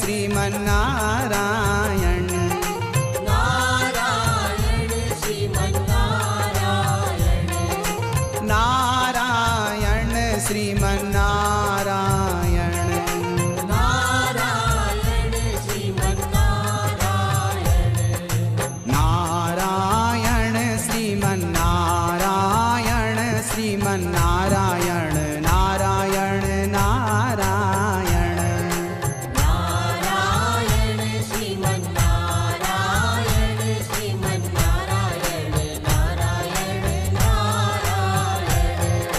Sriman Narayana Narayan Sriman Narayana Narayan Sriman Narayana Narayan Sriman Narayana Narayan Sriman Narayana Sriman Narayana Narayan Narayan Narayan Sriman Narayana Sriman Narayana Narayan Narayan Narayan